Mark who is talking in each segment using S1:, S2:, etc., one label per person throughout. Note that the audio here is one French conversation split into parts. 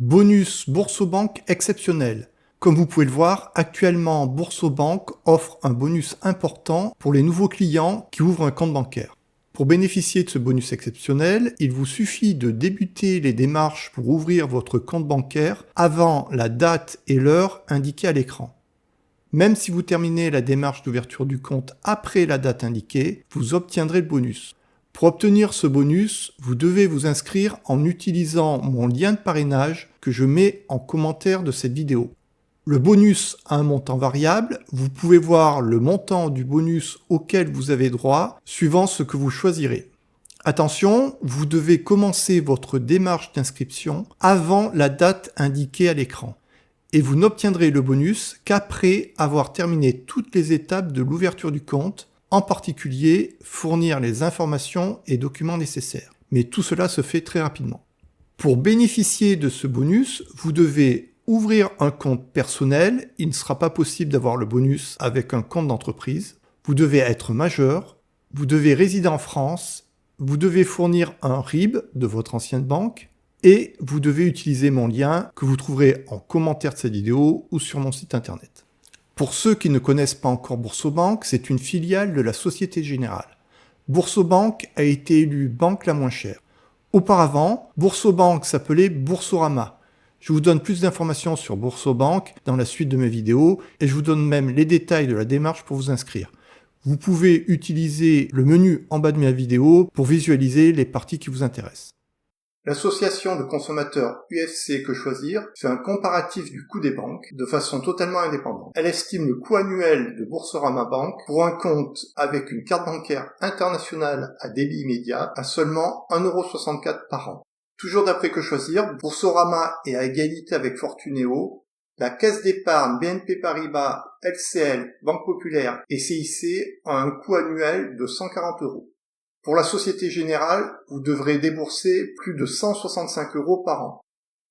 S1: Bonus Boursobank exceptionnel. Comme vous pouvez le voir, actuellement Boursobank offre un bonus important pour les nouveaux clients qui ouvrent un compte bancaire. Pour bénéficier de ce bonus exceptionnel, il vous suffit de débuter les démarches pour ouvrir votre compte bancaire avant la date et l'heure indiquées à l'écran. Même si vous terminez la démarche d'ouverture du compte après la date indiquée, vous obtiendrez le bonus. Pour obtenir ce bonus, vous devez vous inscrire en utilisant mon lien de parrainage que je mets en commentaire de cette vidéo. Le bonus a un montant variable, vous pouvez voir le montant du bonus auquel vous avez droit suivant ce que vous choisirez. Attention, vous devez commencer votre démarche d'inscription avant la date indiquée à l'écran. Et vous n'obtiendrez le bonus qu'après avoir terminé toutes les étapes de l'ouverture du compte, en particulier fournir les informations et documents nécessaires. Mais tout cela se fait très rapidement. Pour bénéficier de ce bonus, vous devez ouvrir un compte personnel. Il ne sera pas possible d'avoir le bonus avec un compte d'entreprise. Vous devez être majeur, vous devez résider en France, vous devez fournir un RIB de votre ancienne banque et vous devez utiliser mon lien que vous trouverez en commentaire de cette vidéo ou sur mon site internet. Pour ceux qui ne connaissent pas encore Boursobank, c'est une filiale de la Société Générale. Boursobank a été élue banque la moins chère. Auparavant, Boursobank s'appelait Boursorama. Je vous donne plus d'informations sur Boursobank dans la suite de mes vidéos et je vous donne même les détails de la démarche pour vous inscrire. Vous pouvez utiliser le menu en bas de ma vidéo pour visualiser les parties qui vous intéressent. L'association de consommateurs UFC Que Choisir fait un comparatif du coût des banques de façon totalement indépendante. Elle estime le coût annuel de Boursorama Bank pour un compte avec une carte bancaire internationale à débit immédiat à seulement 1,64€ par an. Toujours d'après Que Choisir, Boursorama est à égalité avec Fortunéo. La caisse d'épargne BNP Paribas, LCL, Banque Populaire et CIC a un coût annuel de 140€. Pour la Société Générale, vous devrez débourser plus de 165€ par an.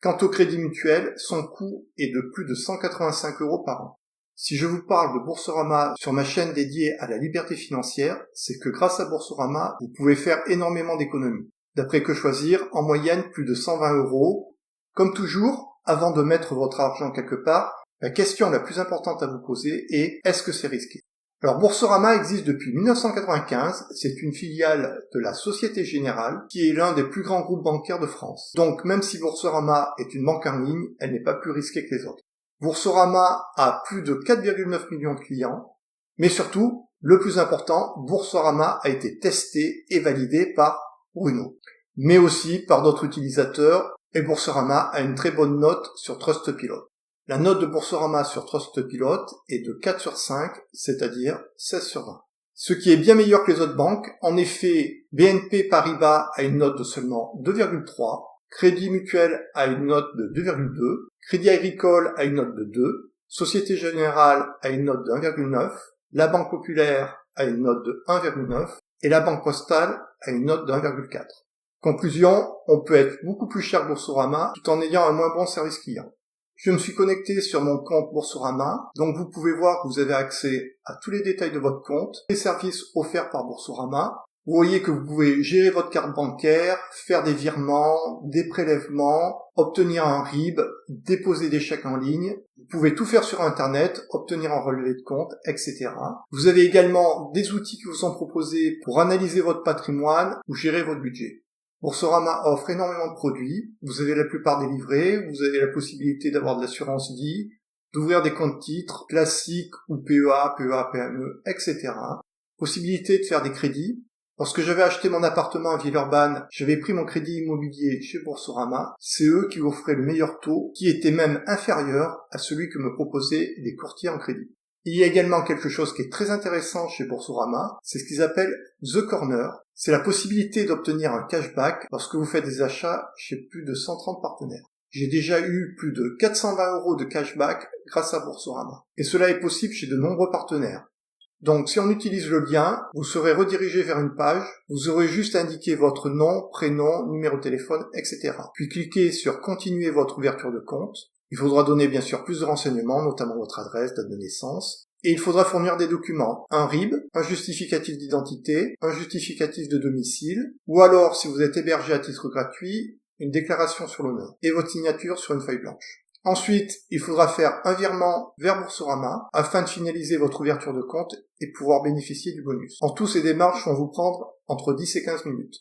S1: Quant au Crédit Mutuel, son coût est de plus de 185€ par an. Si je vous parle de Boursorama sur ma chaîne dédiée à la liberté financière, c'est que grâce à Boursorama, vous pouvez faire énormément d'économies. D'après Que Choisir, en moyenne plus de 120€. Comme toujours, avant de mettre votre argent quelque part, la question la plus importante à vous poser est: est-ce que c'est risqué ? Alors Boursorama existe depuis 1995, c'est une filiale de la Société Générale qui est l'un des plus grands groupes bancaires de France. Donc même si Boursorama est une banque en ligne, elle n'est pas plus risquée que les autres. Boursorama a plus de 4,9 millions de clients, mais surtout, le plus important, Boursorama a été testé et validé par Bruno, mais aussi par d'autres utilisateurs, et Boursorama a une très bonne note sur Trustpilot. La note de Boursorama sur Trustpilot est de 4 sur 5, c'est-à-dire 16 sur 20. Ce qui est bien meilleur que les autres banques. En effet, BNP Paribas a une note de seulement 2,3, Crédit Mutuel a une note de 2,2, Crédit Agricole a une note de 2, Société Générale a une note de 1,9, la Banque Populaire a une note de 1,9 et la Banque Postale a une note de 1,4. Conclusion, on peut être beaucoup plus cher que Boursorama tout en ayant un moins bon service client. Je me suis connecté sur mon compte Boursorama, donc vous pouvez voir que vous avez accès à tous les détails de votre compte, les services offerts par Boursorama. Vous voyez que vous pouvez gérer votre carte bancaire, faire des virements, des prélèvements, obtenir un RIB, déposer des chèques en ligne. Vous pouvez tout faire sur Internet, obtenir un relevé de compte, etc. Vous avez également des outils qui vous sont proposés pour analyser votre patrimoine ou gérer votre budget. Boursorama offre énormément de produits, vous avez la plupart des livrets, vous avez la possibilité d'avoir de l'assurance vie, d'ouvrir des comptes titres classiques ou PEA, PME, etc. Possibilité de faire des crédits. Lorsque j'avais acheté mon appartement à Villeurbanne, j'avais pris mon crédit immobilier chez Boursorama. C'est eux qui offraient le meilleur taux, qui était même inférieur à celui que me proposaient les courtiers en crédit. Il y a également quelque chose qui est très intéressant chez Boursorama, c'est ce qu'ils appellent The Corner. C'est la possibilité d'obtenir un cashback lorsque vous faites des achats chez plus de 130 partenaires. J'ai déjà eu plus de 420€ de cashback grâce à Boursorama. Et cela est possible chez de nombreux partenaires. Donc si on utilise le lien, vous serez redirigé vers une page, vous aurez juste à indiquer votre nom, prénom, numéro de téléphone, etc. Puis cliquez sur continuer votre ouverture de compte. Il faudra donner bien sûr plus de renseignements, notamment votre adresse, date de naissance. Et il faudra fournir des documents, un RIB, un justificatif d'identité, un justificatif de domicile, ou alors, si vous êtes hébergé à titre gratuit, une déclaration sur l'honneur et votre signature sur une feuille blanche. Ensuite, il faudra faire un virement vers Boursorama afin de finaliser votre ouverture de compte et pouvoir bénéficier du bonus. En tout, ces démarches vont vous prendre entre 10 et 15 minutes.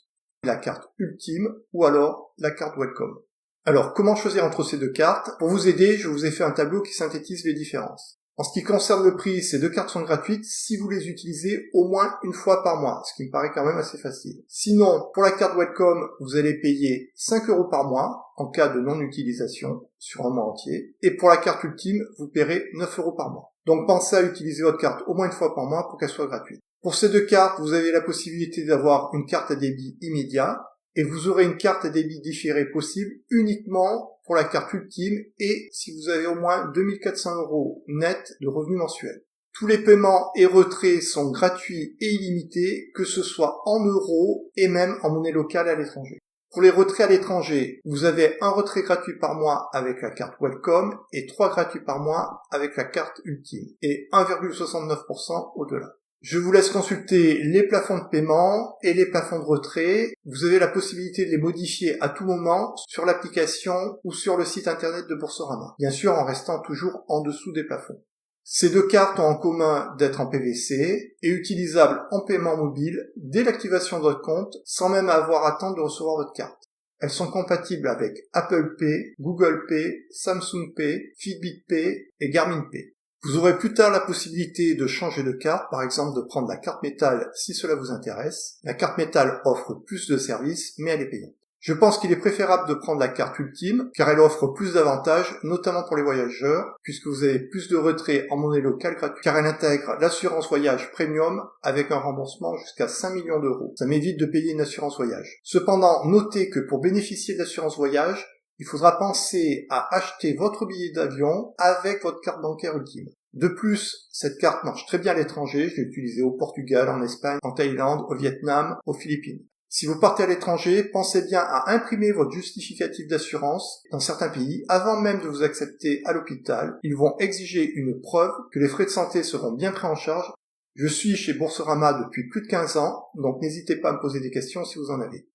S1: La carte ultime ou alors la carte welcome. Alors, comment choisir entre ces deux cartes? Pour vous aider, je vous ai fait un tableau qui synthétise les différences. En ce qui concerne le prix, ces deux cartes sont gratuites si vous les utilisez au moins une fois par mois, ce qui me paraît quand même assez facile. Sinon, pour la carte Welcome, vous allez payer 5 € par mois en cas de non-utilisation sur un mois entier. Et pour la carte Ultime, vous paierez 9 € par mois. Donc pensez à utiliser votre carte au moins une fois par mois pour qu'elle soit gratuite. Pour ces deux cartes, vous avez la possibilité d'avoir une carte à débit immédiat et vous aurez une carte à débit différé possible uniquement pour la carte ultime et si vous avez au moins 2400 € net de revenus mensuels. Tous les paiements et retraits sont gratuits et illimités, que ce soit en euros et même en monnaie locale à l'étranger. Pour les retraits à l'étranger, vous avez un retrait gratuit par mois avec la carte Welcome et 3 gratuits par mois avec la carte ultime et 1,69% au-delà. Je vous laisse consulter les plafonds de paiement et les plafonds de retrait. Vous avez la possibilité de les modifier à tout moment sur l'application ou sur le site internet de Boursorama. Bien sûr, en restant toujours en dessous des plafonds. Ces deux cartes ont en commun d'être en PVC et utilisables en paiement mobile dès l'activation de votre compte sans même avoir à attendre de recevoir votre carte. Elles sont compatibles avec Apple Pay, Google Pay, Samsung Pay, Fitbit Pay et Garmin Pay. Vous aurez plus tard la possibilité de changer de carte, par exemple de prendre la carte métal si cela vous intéresse. La carte métal offre plus de services, mais elle est payante. Je pense qu'il est préférable de prendre la carte ultime, car elle offre plus d'avantages, notamment pour les voyageurs, puisque vous avez plus de retraits en monnaie locale gratuite, car elle intègre l'assurance voyage premium avec un remboursement jusqu'à 5 millions d'euros. Ça m'évite de payer une assurance voyage. Cependant, notez que pour bénéficier de l'assurance voyage, il faudra penser à acheter votre billet d'avion avec votre carte bancaire ultime. De plus, cette carte marche très bien à l'étranger, je l'ai utilisée au Portugal, en Espagne, en Thaïlande, au Vietnam, aux Philippines. Si vous partez à l'étranger, pensez bien à imprimer votre justificatif d'assurance. Dans certains pays, avant même de vous accepter à l'hôpital, ils vont exiger une preuve que les frais de santé seront bien pris en charge. Je suis chez Boursorama depuis plus de 15 ans, donc n'hésitez pas à me poser des questions si vous en avez.